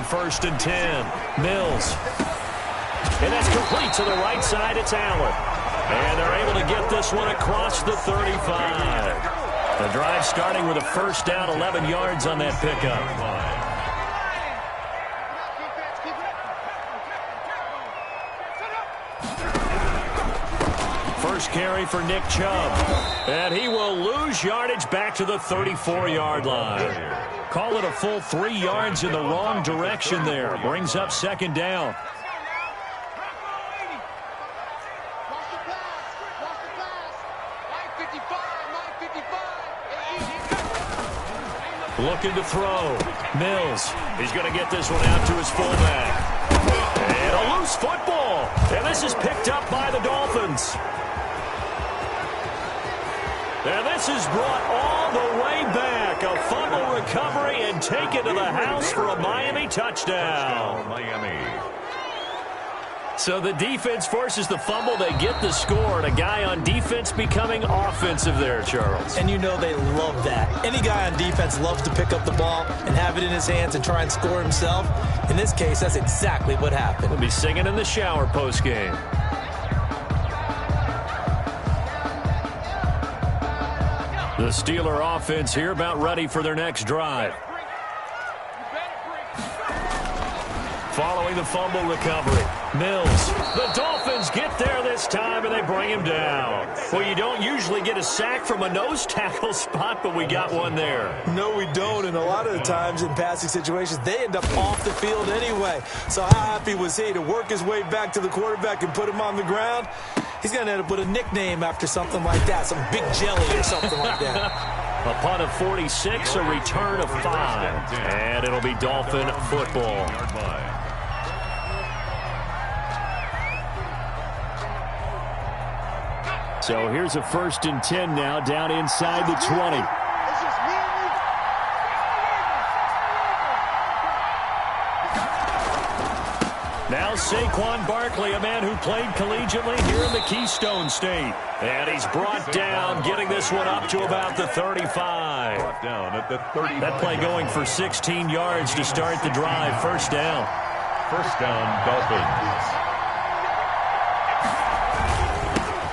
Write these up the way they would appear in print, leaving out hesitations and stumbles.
1st and 10. Mills. And that's complete to the right side. It's Allen. And they're able to get this one across the 35. The drive starting with a 1st down, 11 yards on that pickup. First carry for Nick Chubb. And he will lose yardage back to the 34-yard line. Call it a full 3 yards in the wrong direction there. Brings up 2nd down. Looking to throw. Mills. He's going to get this one out to his fullback. And a loose football. And this is picked up by the Dolphins. And this is brought all the way back. A fumble recovery and taken to the house for a Miami touchdown. Miami. So the defense forces the fumble. They get the score. And a guy on defense becoming offensive there, Charles. And you know they love that. Any guy on defense loves to pick up the ball and have it in his hands and try and score himself. In this case, that's exactly what happened. We'll be singing in the shower postgame. The Steeler offense here about ready for their next drive. Following the fumble recovery, Mills. The Dolphins get there this time, and they bring him down. Well, you don't usually get a sack from a nose tackle spot, but we got one there. No, we don't, and a lot of the times in passing situations, they end up off the field anyway. So how happy was he to work his way back to the quarterback and put him on the ground? He's going to end up with a nickname after something like that, some big jelly or something like that. A punt of 46, a return of 5, and it'll be Dolphin football. So here's a 1st and 10 now, down inside the 20. Now Saquon Barkley, a man who played collegiately here in the Keystone State. And he's brought down, getting this one up to about the 35. Brought down at the 35. That play going for 16 yards to start the drive. 1st down. 1st down, Dolphins.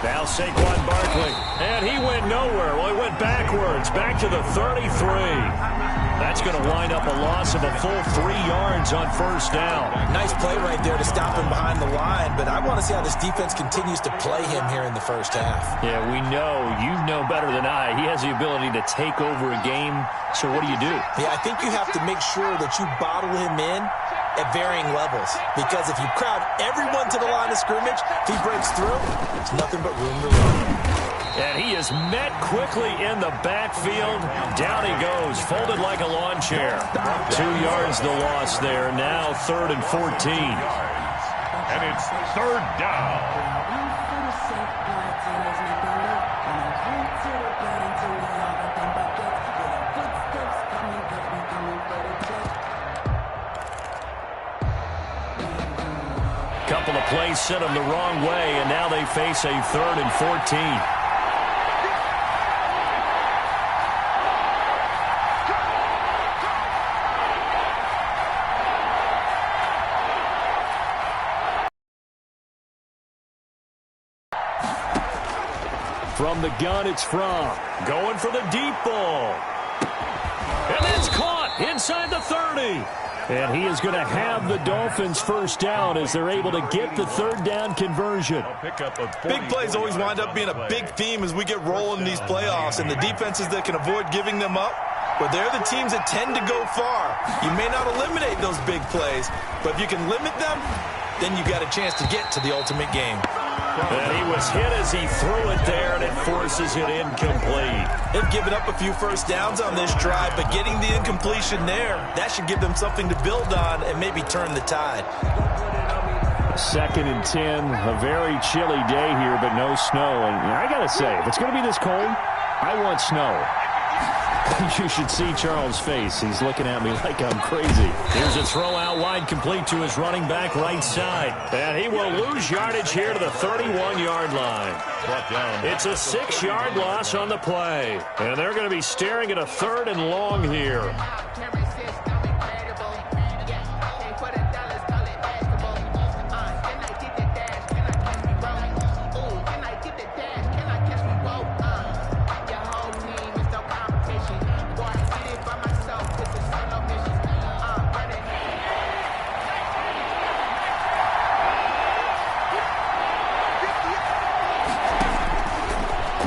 Now Saquon Barkley, and he went nowhere. Well, he went backwards, back to the 33. That's going to wind up a loss of a full 3 yards on 1st down. Nice play right there to stop him behind the line, but I want to see how this defense continues to play him here in the 1st half. Yeah, we know. You know better than I. He has the ability to take over a game, so what do you do? Yeah, I think you have to make sure that you bottle him in at varying levels, because if you crowd everyone to the line of scrimmage, if he breaks through, there's nothing but room to run. And he is met quickly in the backfield. Down he goes, folded like a lawn chair. 2 yards the loss there. Now 3rd and 14. And it's 3rd down. Couple of plays sent them the wrong way, and now they face a 3rd and 14. From the gun, it's Fromm. Going for the deep ball. And that's caught inside the 30. And he is going to have the Dolphins 1st down as they're able to get the 3rd down conversion. Big plays always wind up being a big theme as we get rolling in these playoffs, and the defenses that can avoid giving them up, but they're the teams that tend to go far. You may not eliminate those big plays, but if you can limit them, then you've got a chance to get to the ultimate game. And he was hit as he threw it there, and it forces it incomplete. They've given up a few 1st downs on this drive, but getting the incompletion there, that should give them something to build on and maybe turn the tide. 2nd and 10, a very chilly day here, but no snow. And I got to say, if it's going to be this cold, I want snow. You should see Charles' face. He's looking at me like I'm crazy. Here's a throw out wide, complete to his running back right side. And he will lose yardage here to the 31-yard line. It's a 6-yard loss on the play. And they're going to be staring at a 3rd and long here.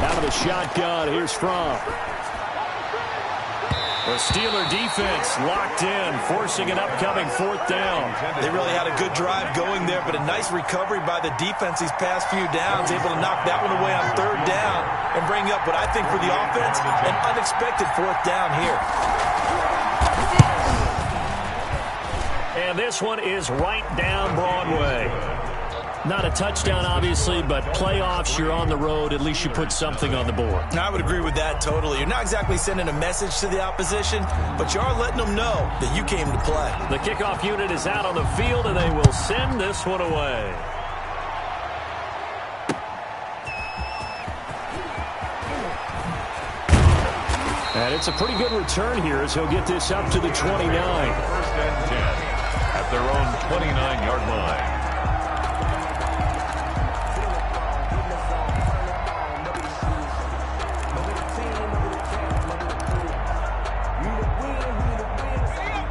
Out of the shotgun, here's Fromm. The Steeler defense locked in, forcing an upcoming 4th down. They really had a good drive going there, but a nice recovery by the defense these past few downs, able to knock that one away on 3rd down and bring up what I think for the offense, an unexpected 4th down here. And this one is right down Broadway. Not a touchdown, obviously, but playoffs, you're on the road. At least you put something on the board. I would agree with that totally. You're not exactly sending a message to the opposition, but you are letting them know that you came to play. The kickoff unit is out on the field, and they will send this one away. And it's a pretty good return here as he'll get this up to the 29. 1st and 10 at their own 29-yard line.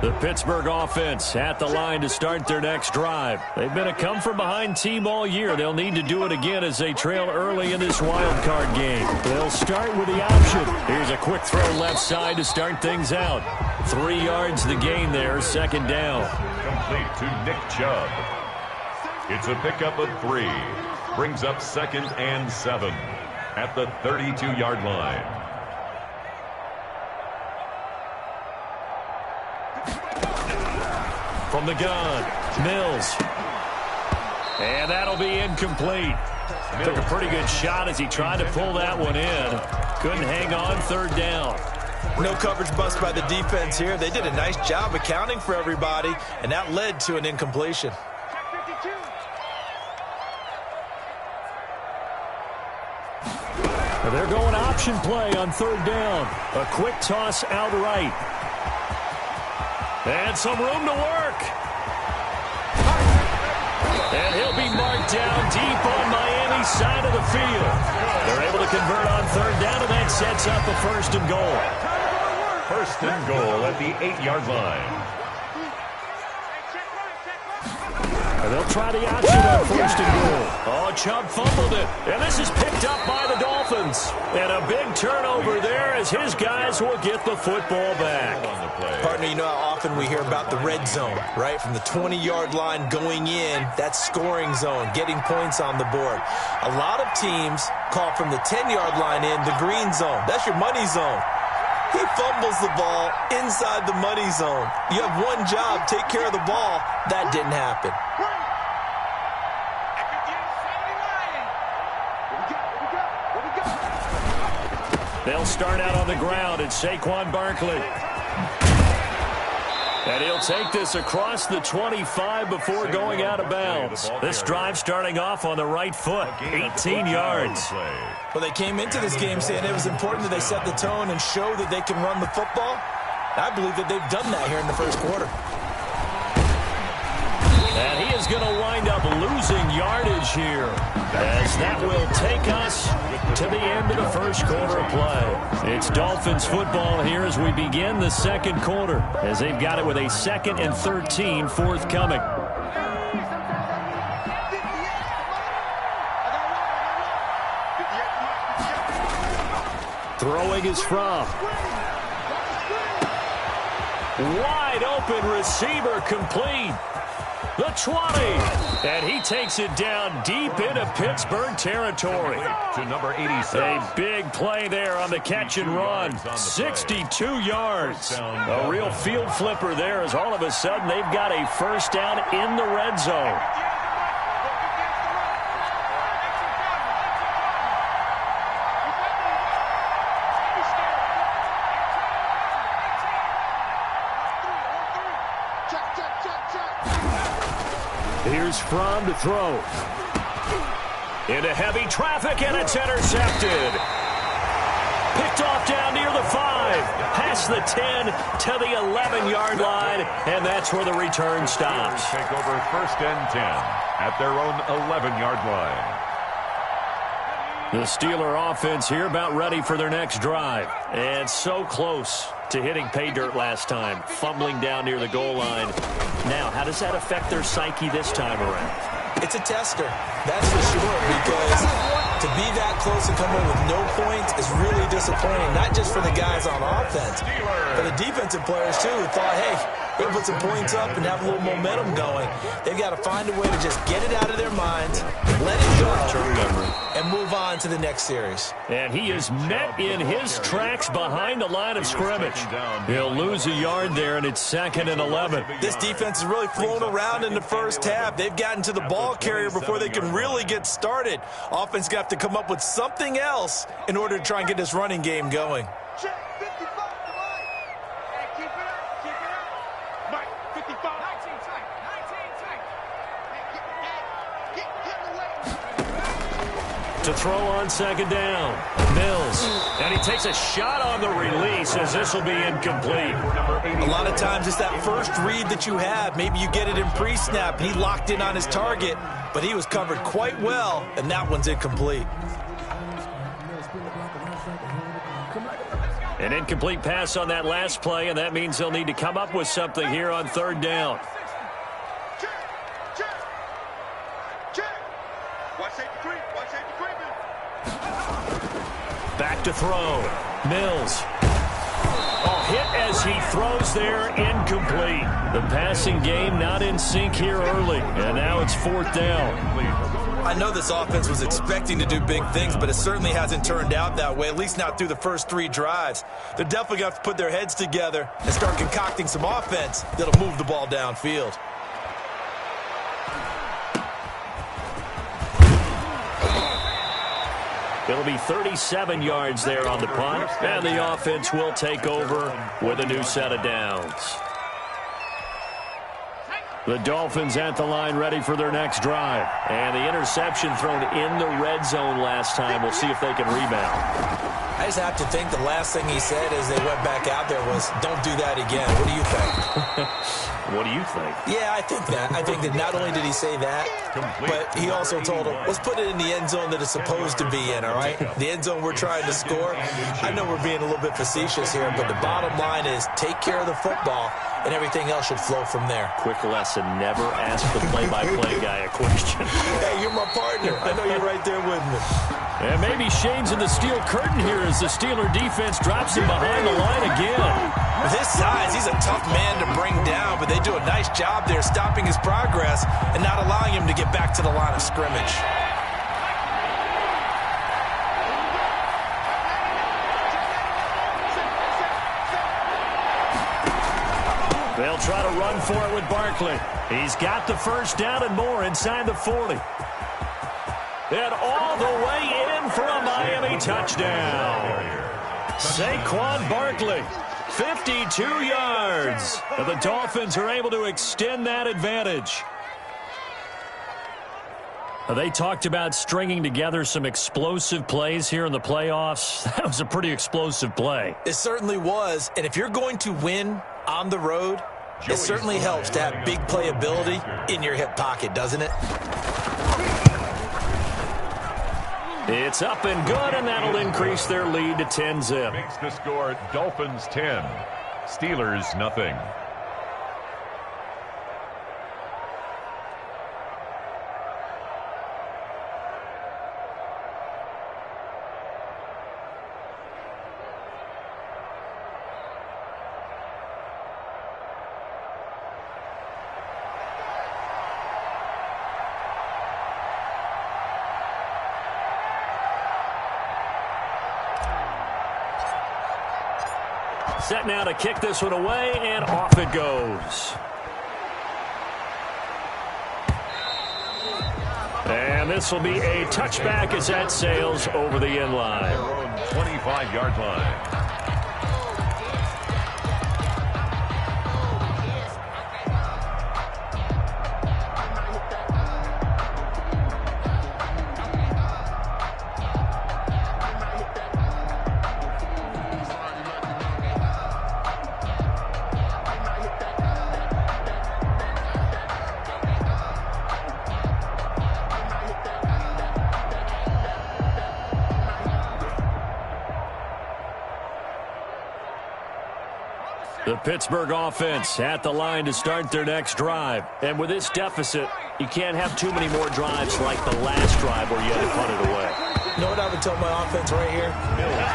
The Pittsburgh offense at the line to start their next drive. They've been a come-from-behind team all year. They'll need to do it again as they trail early in this wild card game. They'll start with the option. Here's a quick throw left side to start things out. 3 yards the gain there, 2nd down. Complete to Nick Chubb. It's a pickup of 3. Brings up 2nd and 7 at the 32-yard line. From the gun, Mills. And that'll be incomplete. Took a pretty good shot as he tried to pull that one in. Couldn't hang on, 3rd down. No coverage bust by the defense here. They did a nice job accounting for everybody, and that led to an incompletion. They're going option play on 3rd down. A quick toss outright. And some room to work. And he'll be marked down deep on Miami's side of the field. They're able to convert on 3rd down, and that sets up a 1st and goal. 1st and goal at the 8-yard line. And they'll try the option on 1st and goal. Oh, Chubb fumbled it. And this is picked up by the Dolphins. And a big turnover there as his guys will get the football back. Partner, you know how often we hear about the red zone, right? From the 20-yard line going in, that's scoring zone, getting points on the board. A lot of teams call from the 10-yard line in the green zone. That's your money zone. He fumbles the ball inside the money zone. You have one job, take care of the ball. That didn't happen. They'll start out on the ground at Saquon Barkley. And he'll take this across the 25 before going out of bounds. This drive starting off on the right foot, 18 yards. Well, they came into this game saying it was important that they set the tone and show that they can run the football. I believe that they've done that here in the 1st quarter. And he is going to wind up losing yardage here, as that will take us to the end of the 1st quarter of play. It's Dolphins football here as we begin the 2nd quarter, as they've got it with a 2nd and 13 forthcoming. Throwing is Fromm. Wide open receiver complete. The 20, and he takes it down deep into Pittsburgh territory. To number 86. A big play there on the catch and run. 62 yards. A real field flipper there as all of a sudden they've got a 1st down in the red zone. Here's Fromm to throw. Into heavy traffic, and it's intercepted. Picked off down near the 5. Past the 10 to the 11-yard line, and that's where the return stops. Take over 1st and 10 at their own 11-yard line. The Steeler offense here about ready for their next drive. And so close to hitting pay dirt last time, fumbling down near the goal line. Now, how does that affect their psyche this time around? It's a tester, that's for sure, because To be that close and come away with no points is really disappointing, not just for the guys on offense, but the defensive players, too, who thought, hey, they put some points up and have a little momentum going. They've got to find a way to just get it out of their minds, let it go, and move on to the next series. And he is met in his tracks behind the line of scrimmage. He'll lose a yard there, and it's 2nd and 11. This defense has really flown around in the first half. They've gotten to the ball carrier before they can really get started. Offense got to come up with something else in order to try and get this running game going. To throw on 2nd down, Mills. And he takes a shot on the release as this will be incomplete. A lot of times it's that first read that you have. Maybe you get it in pre-snap, and he locked in on his target, but he was covered quite well, and that one's incomplete. An incomplete pass on that last play, and that means they'll need to come up with something here on 3rd down. Back to throw. Mills. Oh, hit as he throws there, incomplete. The passing game not in sync here early, and now it's 4th down. I know this offense was expecting to do big things, but it certainly hasn't turned out that way, at least not through the first 3 drives. They're definitely going to have to put their heads together and start concocting some offense that'll move the ball downfield. It'll be 37 yards there on the punt, and the offense will take over with a new set of downs. The Dolphins at the line ready for their next drive. And the interception thrown in the red zone last time. We'll see if they can rebound. I just have to think the last thing he said as they went back out there was, don't do that again. What do you think? What do you think? Yeah, I think that. I think that not only did he say that, but he also told him, let's put it in the end zone that it's supposed to be in, all right? The end zone we're trying to score. I know we're being a little bit facetious here, but the bottom line is take care of the football, and everything else should flow from there. Quick lesson, never ask the play-by-play guy a question. Hey, you're my partner. I know you're right there with me. And maybe Shane's in the steel curtain here as the Steeler defense drops him behind the line again. With his size, he's a tough man to bring down, but they do a nice job there stopping his progress and not allowing him to get back to the line of scrimmage. They'll try to run for it with Barkley. He's got the first down and more inside the 40. And all the way in for a Miami touchdown. Saquon Barkley, 52 yards. And the Dolphins are able to extend that advantage. They talked about stringing together some explosive plays here in the playoffs. That was a pretty explosive play. It certainly was. And if you're going to win on the road, it certainly helps to have big playability in your hip pocket, doesn't it? It's up and good, and that'll increase their lead to 10-zip. Makes the score Dolphins 10, Steelers nothing. Set now to kick this one away, and off it goes. And this will be a touchback as that sails over the end line. 25-yard line. The Pittsburgh offense at the line to start their next drive. And with this deficit, you can't have too many more drives like the last drive where you had to punt it away. You know what I would tell my offense right here?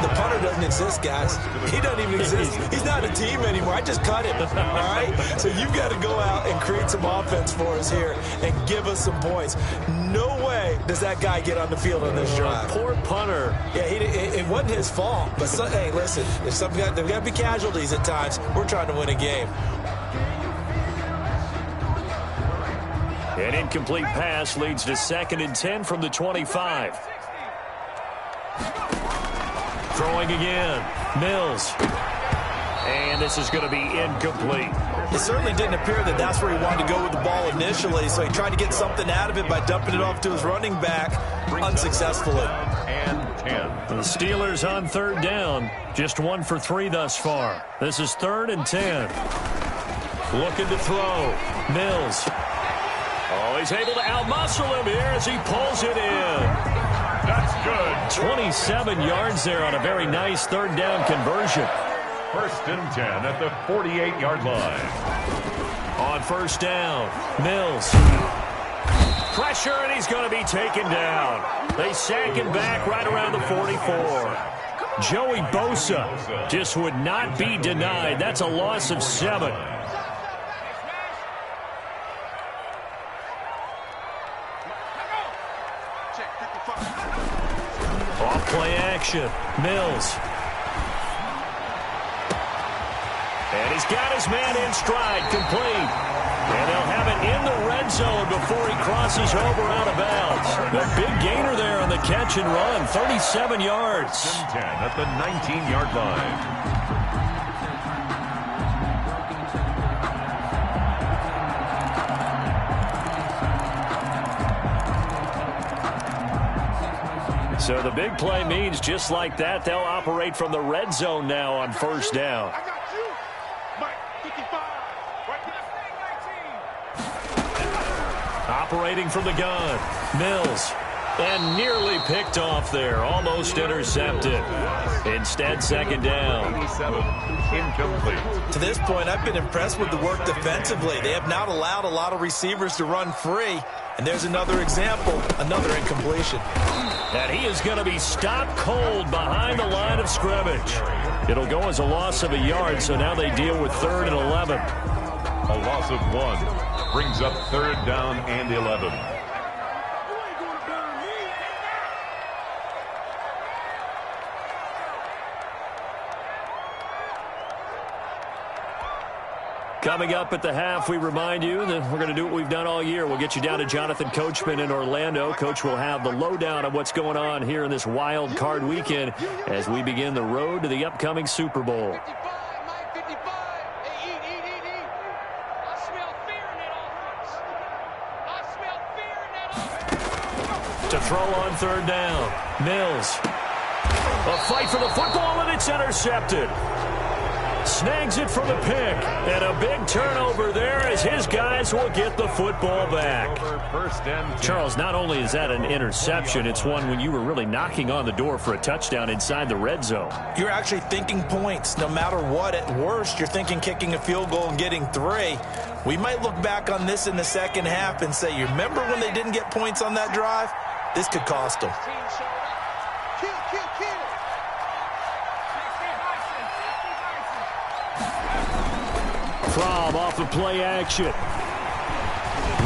The punter doesn't exist, guys. He doesn't even exist. He's not a team anymore. I just cut him, all right? So you've got to go out and create some offense for us here and give us some points. No way does that guy get on the field on this drive. Poor punter. Yeah, it wasn't his fault. But, hey, listen, there's got to be casualties at times. We're trying to win a game. An incomplete pass leads to 2nd and 10 from the 25. Throwing again. Mills. And this is going to be incomplete. It certainly didn't appear that that's where he wanted to go with the ball initially, so he tried to get something out of it by dumping it off to his running back unsuccessfully. And 10. The Steelers on 3rd down. Just 1 for 3 thus far. This is 3rd and 10. Looking to throw. Mills. Oh, he's able to outmuscle him here as he pulls it in. That's good. 27 yards there on a very nice 3rd down conversion. 1st and 10 at the 48-yard line. On 1st down, Mills. Pressure, and he's going to be taken down. They sack him back right around the 44. Joey Bosa just would not be denied. That's a loss of 7. Off play action. Mills. And he's got his man in stride, complete. And they'll have it in the red zone before he crosses over out of bounds. The big gainer there on the catch and run, 37 yards. 10 at the 19-yard line. So the big play means just like that, they'll operate from the red zone now on 1st down. Operating from the gun, Mills. And nearly picked off there, almost intercepted. Instead, 2nd down. Incomplete. To this point, I've been impressed with the work defensively. They have not allowed a lot of receivers to run free. And there's another example, another incompletion. And he is going to be stopped cold behind the line of scrimmage. It'll go as a loss of a yard, so now they deal with 3rd and 11. A loss of 1 brings up 3rd down and 11. Coming up at the half, we remind you that we're going to do what we've done all year. We'll get you down to Jonathan Coachman in Orlando. Coach will have the lowdown of what's going on here in this wild card weekend as we begin the road to the upcoming Super Bowl. To throw on 3rd down, Mills. A fight for the football, and it's intercepted. Snags it for the pick, and a big turnover there as his guys will get the football back. Charles, not only is that an interception, it's one when you were really knocking on the door for a touchdown inside the red zone. You're actually thinking points no matter what. At worst, you're thinking kicking a field goal and getting 3. We might look back on this in the 2nd half and say, you remember when they didn't get points on that drive? This could cost them. From off of play action.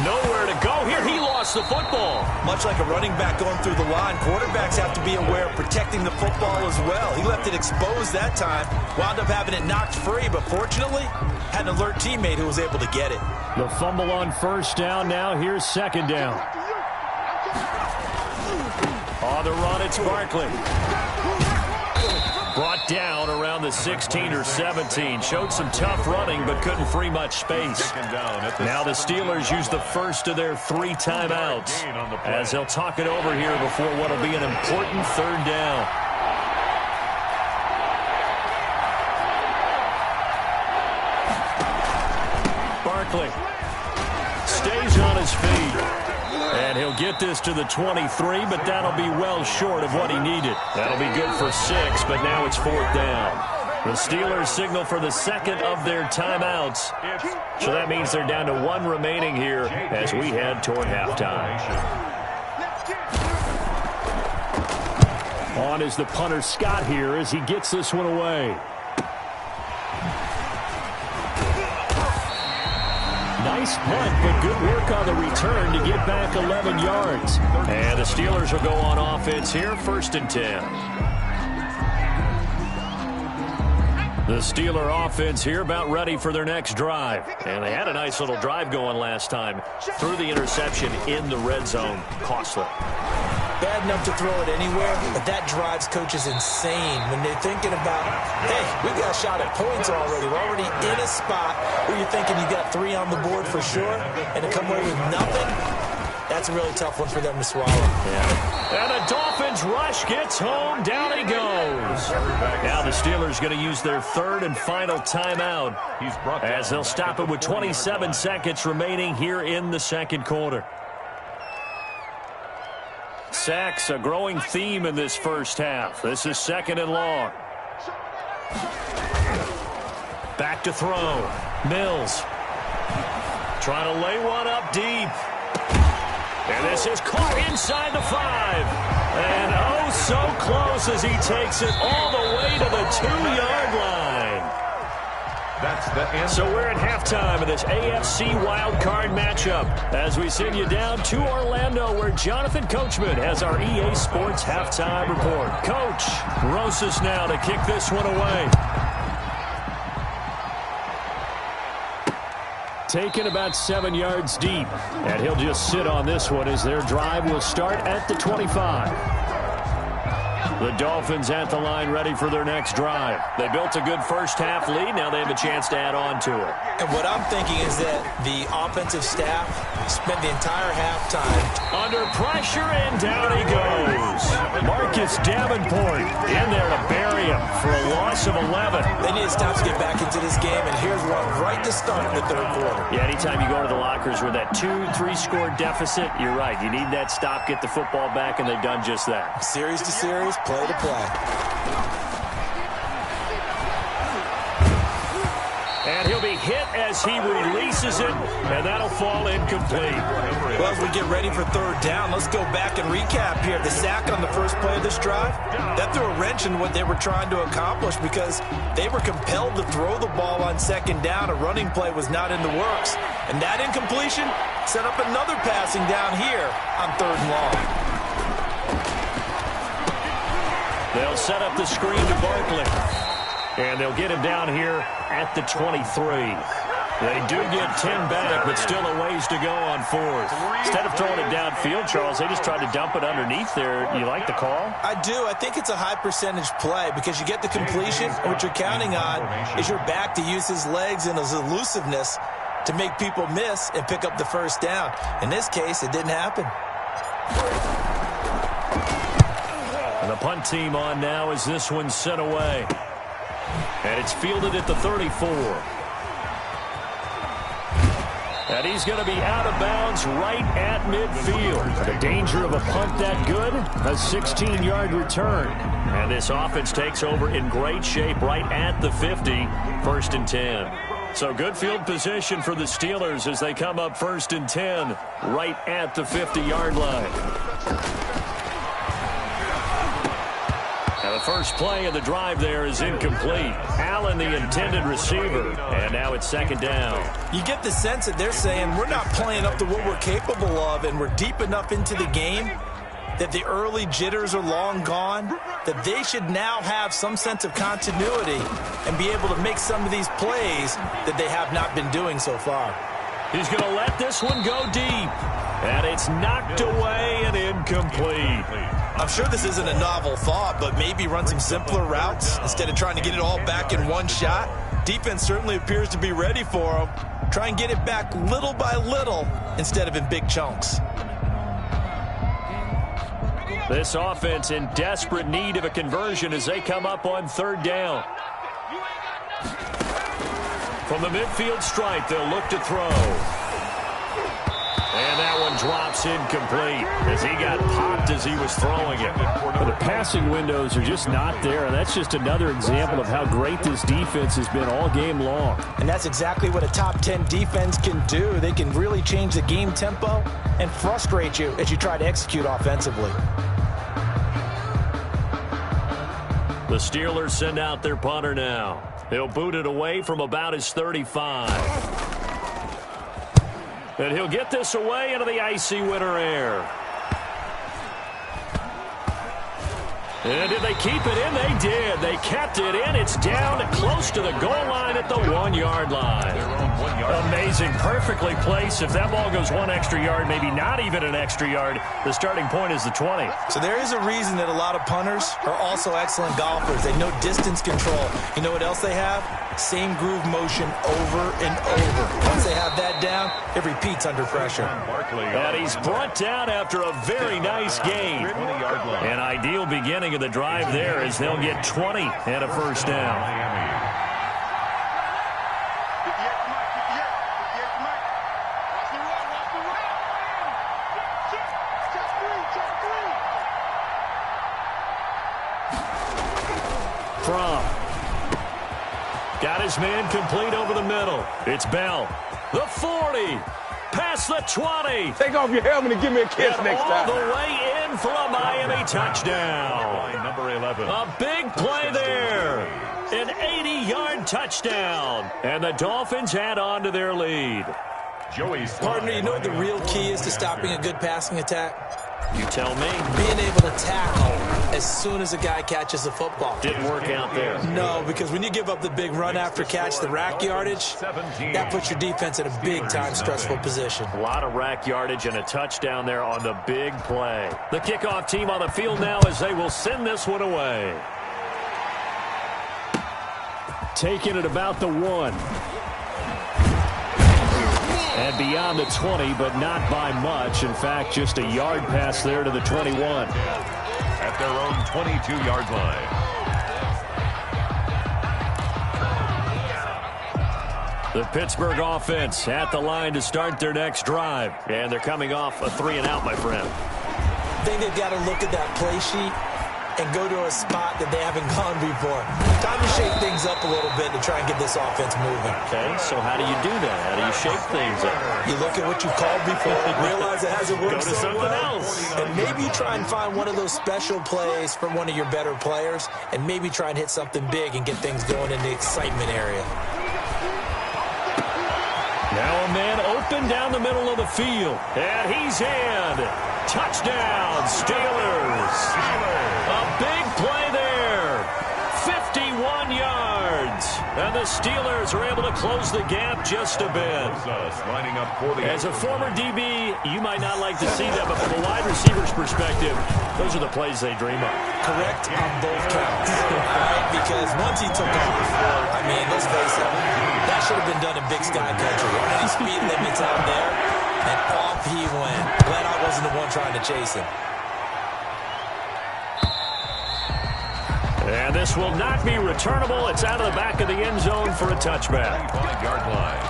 Nowhere to go here. He lost the football. Much like a running back going through the line, quarterbacks have to be aware of protecting the football as well. He left it exposed that time, wound up having it knocked free, but fortunately, had an alert teammate who was able to get it. The fumble on 1st down. Now here's 2nd down. On the run, it's Barkley. Brought down around the 16 or 17. Showed some tough running, but couldn't free much space. Now the Steelers use the first of their 3 timeouts as they'll talk it over here before what will be an important 3rd down. Barkley stays on his feet. And he'll get this to the 23, but that'll be well short of what he needed. That'll be good for 6, but now it's 4th down. The Steelers signal for the 2nd of their timeouts. So that means they're down to 1 remaining here as we head toward halftime. On is the punter Scott here as he gets this one away. Nice punt, but good work on the return to get back 11 yards. And the Steelers will go on offense here, 1st and 10. The Steeler offense here about ready for their next drive. And they had a nice little drive going last time. Threw the interception in the red zone. Costly. Bad enough to throw it anywhere, but that drives coaches insane when they're thinking about, hey, we got a shot at points already. We're already in a spot where you're thinking you got 3 on the board for sure, and to come away with nothing, that's a really tough one for them to swallow. Yeah. And the Dolphins rush gets home. Down he goes. Now the Steelers going to use their 3rd and final timeout as they'll stop it with 27 seconds remaining here in the 2nd quarter. Sacks, a growing theme in this first half. This is 2nd and long. Back to throw. Mills. Trying to lay one up deep. And this is caught inside the 5. And oh, so close as he takes it all the way to the 2-yard line. That's the end. So we're at halftime of this AFC wildcard matchup as we send you down to Orlando where Jonathan Coachman has our EA Sports halftime report. Coach, Rosas now to kick this one away. Taken about 7 yards deep. And he'll just sit on this one as their drive will start at the 25. The Dolphins at the line ready for their next drive. They built a good first half lead. Now they have a chance to add on to it. And what I'm thinking is that the offensive staff spent the entire halftime under pressure, and down he goes. Marcus Davenport in there to bury him for a loss of 11. They need to stop to get back into this game, and here's one right to start in the 3rd quarter. Yeah, anytime you go to the lockers with that 2-3 score deficit, you're right. You need that stop, get the football back, and they've done just that. Series to series, play to play. And he'll be hit as he releases it, and that'll fall incomplete. Well, as we get ready for 3rd down, let's go back and recap here. The sack on the first play of this drive, that threw a wrench in what they were trying to accomplish because they were compelled to throw the ball on 2nd down. A running play was not in the works. And that incompletion set up another passing down here on 3rd and long. They'll set up the screen to Barkley. And they'll get him down here at the 23. They do get 10 back, but still a ways to go on 4th. Instead of throwing it downfield, Charles, they just tried to dump it underneath there. You like the call? I do. I think it's a high percentage play because you get the completion, and what you're counting on is your back to use his legs and his elusiveness to make people miss and pick up the 1st down. In this case, it didn't happen. And the punt team on now as this one's sent away. And it's fielded at the 34. And he's going to be out of bounds right at midfield. The danger of a punt that good, a 16-yard return. And this offense takes over in great shape right at the 50, 1st and 10. So good field position for the Steelers as they come up 1st and 10 right at the 50-yard line. The first play of the drive there is incomplete. Allen, the intended receiver, and now it's 2nd down. You get the sense that they're saying we're not playing up to what we're capable of, and we're deep enough into the game that the early jitters are long gone, that they should now have some sense of continuity and be able to make some of these plays that they have not been doing so far. He's going to let this one go deep, and it's knocked away and incomplete. I'm sure this isn't a novel thought, but maybe run some simpler routes instead of trying to get it all back in one shot. Defense certainly appears to be ready for them. Try and get it back little by little instead of in big chunks. This offense in desperate need of a conversion as they come up on 3rd down. From the midfield stripe, they'll look to throw. And that one drops incomplete as he got popped as he was throwing it. Well, the passing windows are just not there, and that's just another example of how great this defense has been all game long. And that's exactly what a top 10 defense can do. They can really change the game tempo and frustrate you as you try to execute offensively. The Steelers send out their punter now. He'll boot it away from about his 35. And he'll get this away into the icy winter air. And did they keep it in? They did. They kept it in. It's down close to the goal line at the 1-yard line. Amazing. Perfectly placed. If that ball goes one extra yard, maybe not even an extra yard, the starting point is the 20. So there is a reason that a lot of punters are also excellent golfers. They know distance control. You know what else they have? Same groove motion over and over. Once they have that down, it repeats under pressure. And he's brought down after a very nice gain. An ideal beginning of the drive there as they'll get 20 and a first down. Got his man complete over the middle. It's Bell. The 40. Past the 20. Take off your helmet and give me a kiss and next all time. the way in for a Miami touchdown. Number 11. A big play there. An 80-yard touchdown. And the Dolphins add on to their lead. Partner, you know what the real key is to stopping a good passing attack? You tell me. Being able to tackle as soon as a guy catches the football. Didn't work out there. No, because when you give up the big run after catch, the rack yardage, that puts your defense in a big-time stressful position. A lot of rack yardage and a touchdown there on the big play. The kickoff team on the field now as they will send this one away. Taking it about the 1. And beyond the 20, but not by much. In fact, just a yard pass there to the 21. At their own 22-yard line. The Pittsburgh offense at the line to start their next drive. And they're coming off a 3-and-out, my friend. I think they've got to look at that play sheet and go to a spot that they haven't gone before. Time to shake things up a little bit to try and get this offense moving. Okay, so how do you do that? How do you shake things up? You look at what you called before, realize it hasn't worked Go to so something well, else. and maybe you try and find one of those special plays from one of your better players, and maybe try and hit something big and get things going in the excitement area. Now a man open down the middle of the field. And he's in. Touchdown, Steelers. A big play there. 51 yards. And the Steelers are able to close the gap just a bit. Lining up for the As a former DB, you might not like to see that, but from a wide receiver's perspective, those are the plays they dream of. Correct on both counts. All right, because once he took off, I mean, let's face it, that should have been done in Big Sky country. Weren't any speed limits out there, and off he went. Glad I wasn't the one trying to chase him. And this will not be returnable. It's out of the back of the end zone for a touchback. 5-yard line.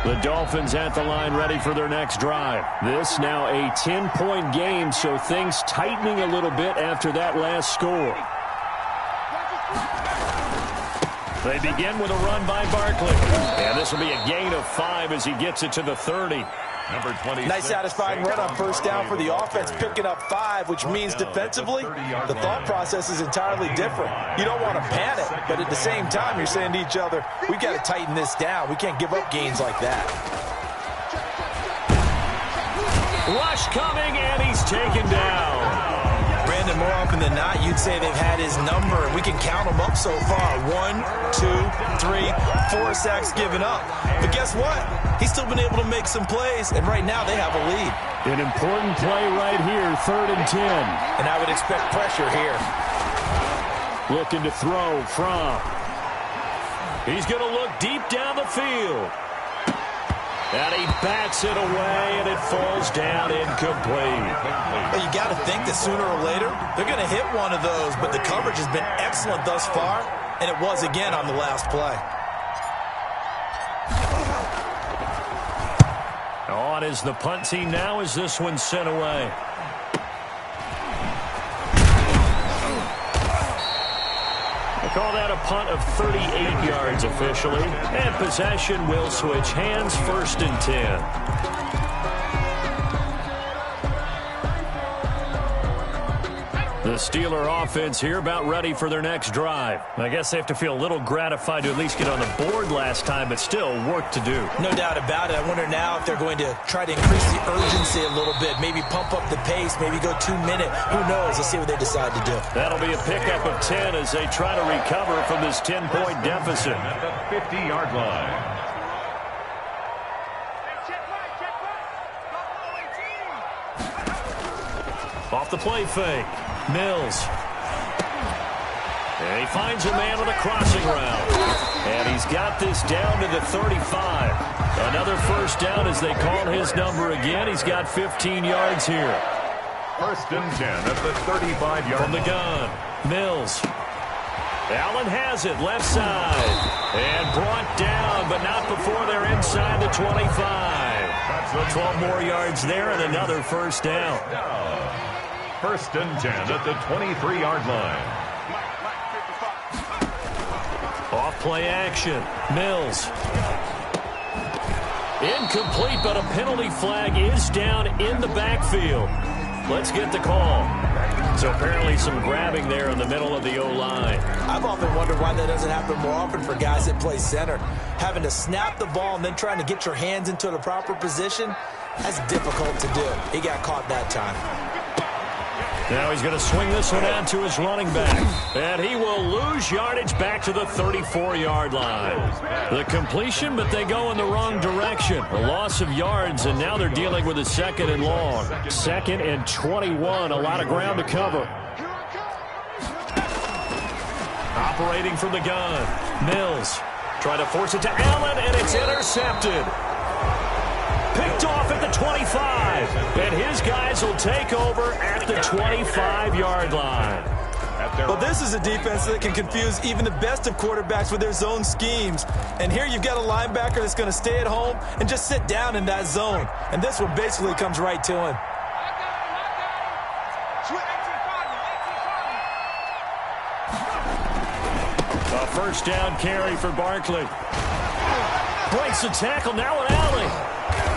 The Dolphins at the line ready for their next drive. This now a 10-point game, so things tightening a little bit after that last score. They begin with a run by Barkley. And this will be a gain of 5 as he gets it to the 30. Number 20. Nice satisfying run on first down for the offense, picking up 5, which means defensively, the thought process is entirely different. You don't want to panic, but at the same time, you're saying to each other, we got to tighten this down. We can't give up gains like that. Rush coming, and he's taken down. Brandon, more often than not, you'd say they've had his number, and we can count them up so far. 1, 2, 3, 4 sacks given up. But guess what? He's still been able to make some plays, and right now they have a lead. An important play right here, 3rd and 10. And I would expect pressure here. Looking to throw from. He's going to look deep down the field. And he bats it away, and it falls down incomplete. Well, you got to think that sooner or later, they're going to hit one of those, but the coverage has been excellent thus far, and it was again on the last play. On is the punt team now as this one's sent away. They call that a punt of 38 yards officially. And possession will switch hands, 1st and 10. The Steeler offense here about ready for their next drive. I guess they have to feel a little gratified to at least get on the board last time, but still work to do. No doubt about it. I wonder now if they're going to try to increase the urgency a little bit, maybe pump up the pace, maybe go 2 minute. Who knows? Let's see what they decide to do. That'll be a pickup of 10 as they try to recover from this 10-point deficit. At the 50-yard line. Off the play fake. Mills. And he finds a man on a crossing route. And he's got this down to the 35. Another first down as they call his number again. He's got 15 yards here. First and 10 at the 35-yard line. From the gun. Mills. Allen has it, left side. And brought down, but not before they're inside the 25. 12 more yards there and another first down. First and 10 at the 23-yard line. Off play action. Mills. Incomplete, but a penalty flag is down in the backfield. Let's get the call. So apparently some grabbing there in the middle of the O-line. I've often wondered why that doesn't happen more often for guys that play center. Having to snap the ball and then trying to get your hands into the proper position, that's difficult to do. He got caught that time. Now he's going to swing this one out to his running back. And he will lose yardage back to the 34-yard line. The completion, but they go in the wrong direction. A loss of yards, and now they're dealing with a second and long. Second and 21, a lot of ground to cover. Operating from the gun. Mills trying to force it to Allen, and it's intercepted. Picked off at the 25, and his guys will take over at the 25-yard line. Well, this is a defense that can confuse even the best of quarterbacks with their zone schemes. And here you've got a linebacker that's going to stay at home and just sit down in that zone. And this one basically comes right to him. A first down carry for Barkley. Breaks the tackle, now an alley.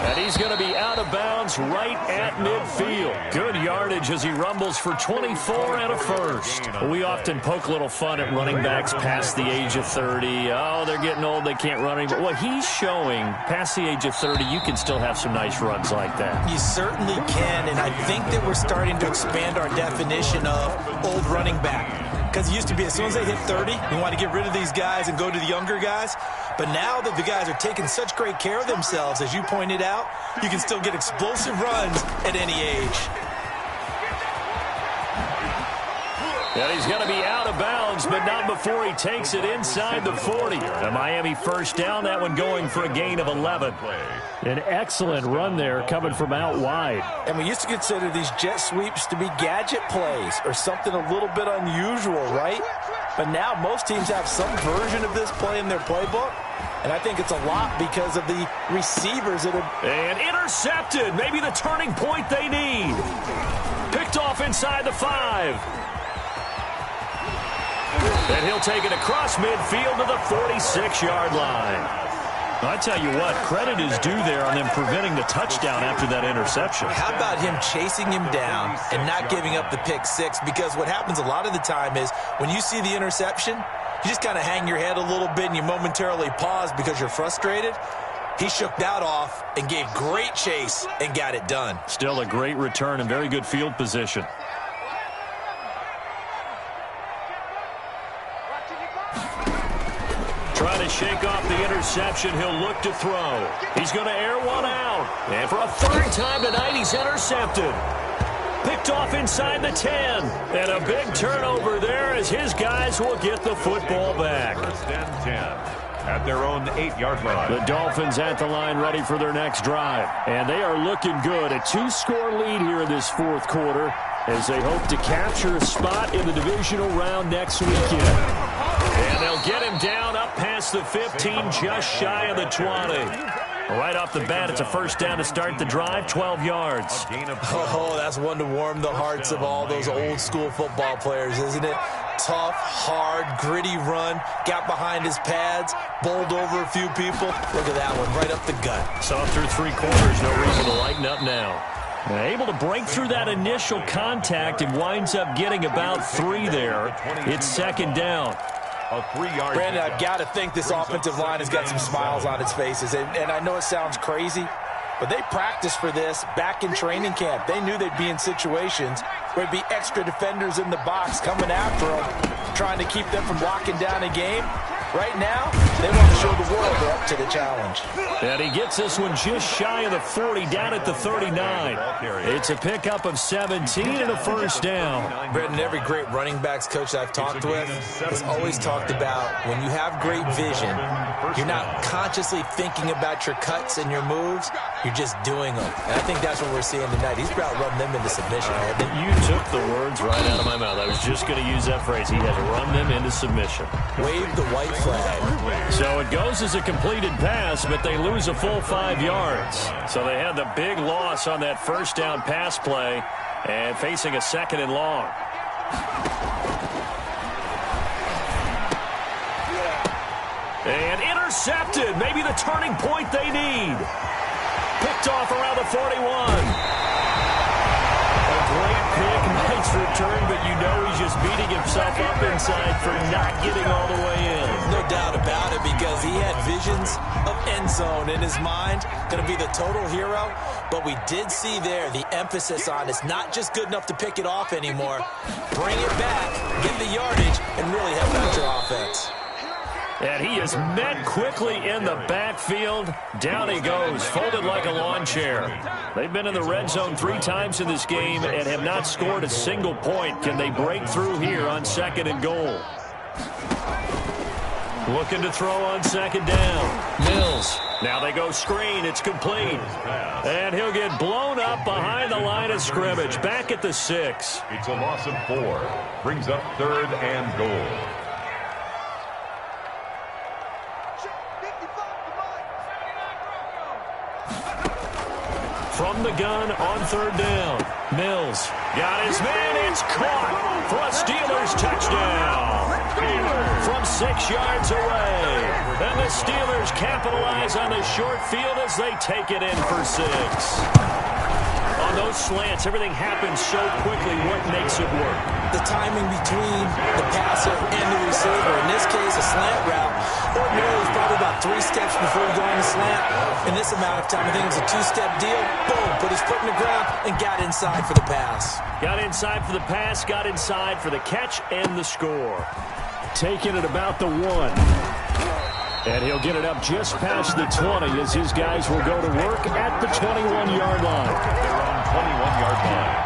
And he's going to be out of bounds right at midfield. Good yardage as he rumbles for 24 and a first. We often poke a little fun at running backs past the age of 30. Oh, they're getting old, they can't run anymore. Well, he's showing past the age of 30, you can still have some nice runs like that. You certainly can, and I think that we're starting to expand our definition of old running back. Because it used to be as soon as they hit 30, we want to get rid of these guys and go to the younger guys. But now that the guys are taking such great care of themselves, as you pointed out, you can still get explosive runs at any age. And he's going to be out of bounds, but not before he takes it inside the 40. A Miami first down, that one going for a gain of 11. An excellent run there coming from out wide. And we used to consider these jet sweeps to be gadget plays or something a little bit unusual, right? But now most teams have some version of this play in their playbook. And I think it's a lot because of the receivers that are... And intercepted. Maybe the turning point they need. Picked off inside the 5. And he'll take it across midfield to the 46-yard line. I tell you what, credit is due there on them preventing the touchdown after that interception. How about him chasing him down and not giving up the pick six? Because what happens a lot of the time is when you see the interception, you just kind of hang your head a little bit and you momentarily pause because you're frustrated. He shook that off and gave great chase and got it done. Still a great return and very good field position. Trying to shake off the interception. He'll look to throw. He's going to air one out. And for a third time tonight, he's intercepted. Picked off inside the 10. And a big turnover there as his guys will get the football back. First and 10 at their own 8-yard line. The Dolphins at the line ready for their next drive. And they are looking good. A 2-score lead here in this fourth quarter as they hope to capture a spot in the divisional round next weekend. And they'll get him down up past the 15, just shy of the 20. Right off the bat, it's a first down to start the drive, 12 yards. Oh, that's one to warm the hearts of all those old-school football players, isn't it? Tough, hard, gritty run, got behind his pads, bowled over a few people. Look at that one, right up the gut. Saw through 3 quarters, no reason to lighten up now. Able to break through that initial contact and winds up getting about 3 there. It's second down. Brandon, I've got to think this offensive line has got some smiles on its faces. And I know it sounds crazy, but they practiced for this back in training camp. They knew they'd be in situations where there'd be extra defenders in the box coming after them, trying to keep them from locking down a game. Right now, they want to show the world they're up to the challenge. And he gets this one just shy of the 40, down at the 39. It's a pickup of 17 and a first down. Brendan, every great running backs coach I've talked with has always talked about when you have great vision, you're not consciously thinking about your cuts and your moves, you're just doing them. And I think that's what we're seeing tonight. He's about running them into submission. You took the words right out of my mouth. I was just going to use that phrase. He has run them into submission. Wave the white flag. So it goes as a completed pass, but they lose a full 5 yards. So they had the big loss on that first down pass play and facing a second and long. And intercepted. Maybe the turning point they need. Picked off around the 41. Great pick, nice return, but you know he's just beating himself up inside for not getting all the way in. No doubt about it, because he had visions of end zone in his mind. Going to be the total hero, but we did see there the emphasis on it's not just good enough to pick it off anymore. Bring it back, get the yardage, and really help out your offense. And he is met quickly in the backfield. Down he goes, folded like a lawn chair. They've been in the red zone 3 times in this game and have not scored a single point. Can they break through here on second and goal? Looking to throw on second down. Mills. Now they go screen. It's complete. And he'll get blown up behind the line of scrimmage. Back at the 6. It's a loss of 4. Brings up third and goal. From the gun on third down. Mills got his man. It's caught for a Steelers touchdown. From 6 yards away. And the Steelers capitalize on the short field as they take it in for 6. On those slants, everything happens so quickly. What makes it work? The timing between the passer and the receiver. In this case, a slant route. Ordinarily, it's probably about 3 steps before you go on the slant. In this amount of time, I think it was a 2-step deal. Boom, put his foot in the ground and got inside for the pass. Got inside for the pass, got inside for the catch and the score. Taking it about the 1. And he'll get it up just past the 20 as his guys will go to work at the 21-yard line. They're on 21-yard line.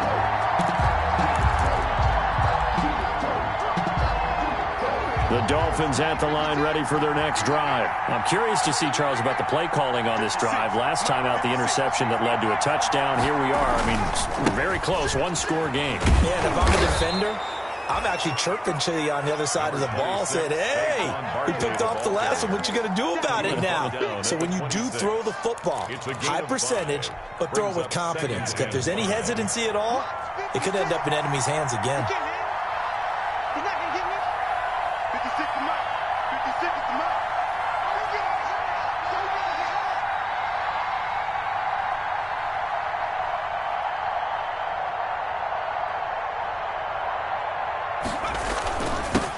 The Dolphins at the line ready for their next drive. I'm curious to see, Charles, about the play calling on this drive. Last time out, the interception that led to a touchdown. Here we are. I mean, very close, 1-score game. Yeah, and if I'm a defender, I'm actually chirping to you on the other side of the ball, saying, hey, we picked off the last one. What you going to do about it now? So when you do throw the football, high percentage, but throw it with confidence. If there's any hesitancy at all, it could end up in enemy's hands again.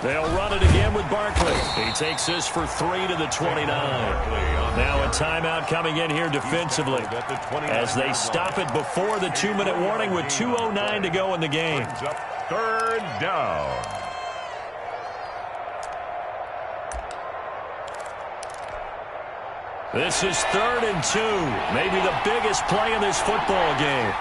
They'll run it again with Barkley. He takes this for 3 to the 29. Now a timeout coming in here defensively as they stop it before the 2-minute warning with 2:09 to go in the game. Third down. This is 3rd and 2. Maybe the biggest play in this football game.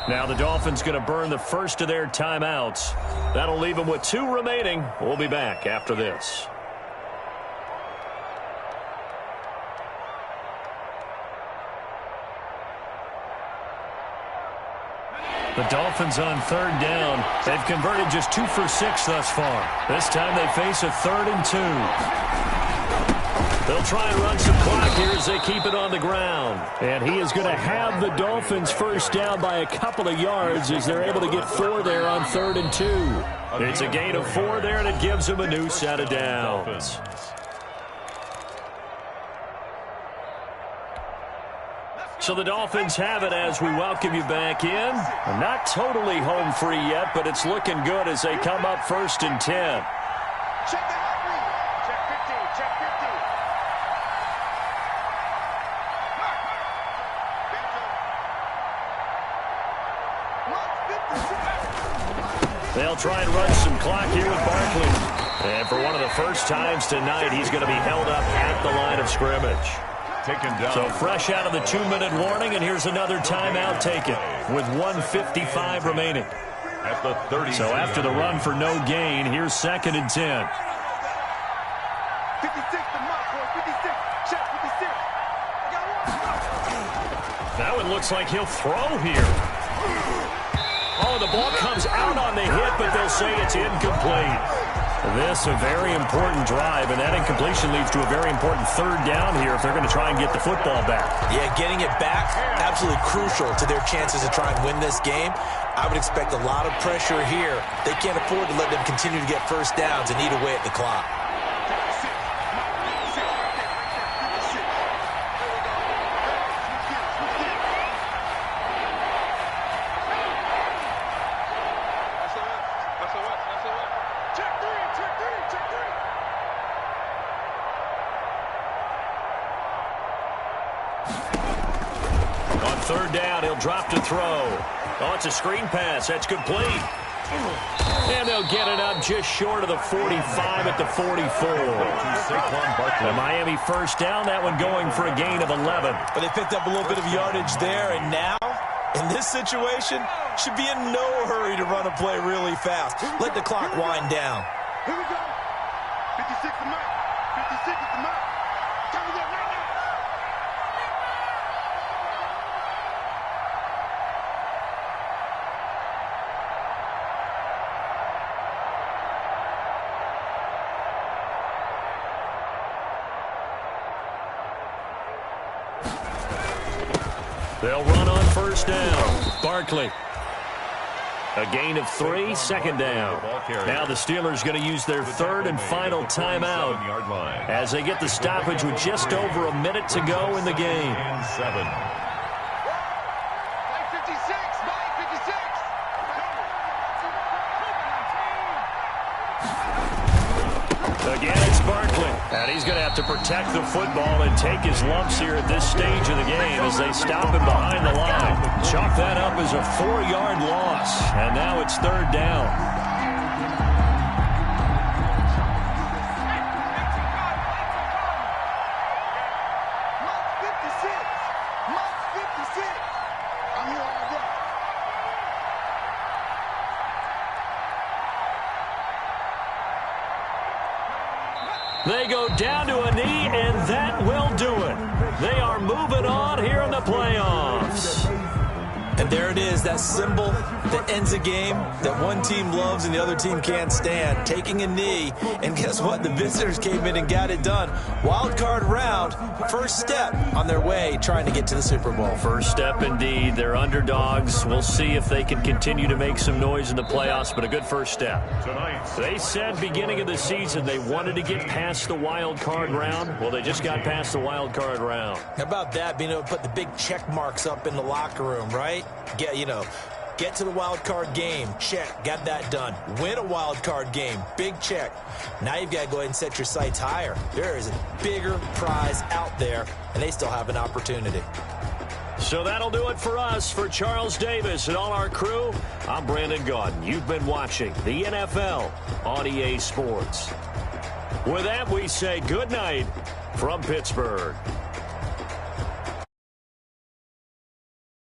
Now the Dolphins going to burn the first of their timeouts. That'll leave them with 2 remaining. We'll be back after this. The Dolphins on 3rd down. They've converted just 2 for 6 thus far. This time they face a 3rd and 2. They'll try and run some clock here as they keep it on the ground. And he is going to have the Dolphins first down by a couple of yards as they're able to get 4 there on 3rd and 2. It's a gain of 4 there, and it gives them a new set of downs. So the Dolphins have it as we welcome you back in. Not totally home free yet, but it's looking good as they come up 1st and 10. Check that out. Check 15. Check 15. They'll try and run some clock here with Barkley. And for one of the first times tonight, he's going to be held up at the line of scrimmage. Taken down. So fresh out of the 2-minute warning, and here's another timeout taken with 1:55 remaining. At the 30. So after the run for no gain, here's 2nd and 10. 56 to mark, boy. 56. Check 56. I got one. That one looks like he'll throw here. Oh, the ball comes out on the hit, but they'll say it's incomplete. This a very important drive, and that incompletion leads to a very important 3rd down here if they're going to try and get the football back. Yeah, getting it back, absolutely crucial to their chances to try and win this game. I would expect a lot of pressure here. They can't afford to let them continue to get first downs and eat away at the clock. On 3rd down, he'll drop to throw. Oh, it's a screen pass. That's complete. And they'll get it up just short of the 45 at the 44. The Miami first down, that one going for a gain of 11. But they picked up a little bit of yardage there, and now, in this situation, should be in no hurry to run a play really fast. Let the clock wind down. Here we go. 56 to mark. 56 is the mark. Time to go right now. They'll run on 1st down. Barkley. A gain of 3, 2nd down. Now the Steelers going to use their 3rd and final timeout as they get the stoppage with just over a minute to go in the game. And 7. 56. 56. Again, it's Barkley. And he's going to have to protect the football and take his lumps here at this stage of the game as they stop him behind the line. Chalk that up as a 4-yard loss. And now it's 3rd down. They go down to a knee, and that will do it. They are moving on here in the playoffs. And there it is, that symbol that ends a game that one team loves and the other team can't stand. Taking a knee, and guess what? The visitors came in and got it done. Wild card round, first step on their way trying to get to the Super Bowl. First step indeed. They're underdogs. We'll see if they can continue to make some noise in the playoffs, but a good first step. They said beginning of the season they wanted to get past the wild card round. Well, they just got past the wild card round. How about that, being able to put the big check marks up in the locker room, right? Get to the wild card game. Check. Got that done. Win a wild card game. Big check. Now you've got to go ahead and set your sights higher. There is a bigger prize out there, and they still have an opportunity. So that'll do it for us. For Charles Davis and all our crew, I'm Brandon Gaudin. You've been watching the NFL on EA Sports. With that, we say good night from Pittsburgh.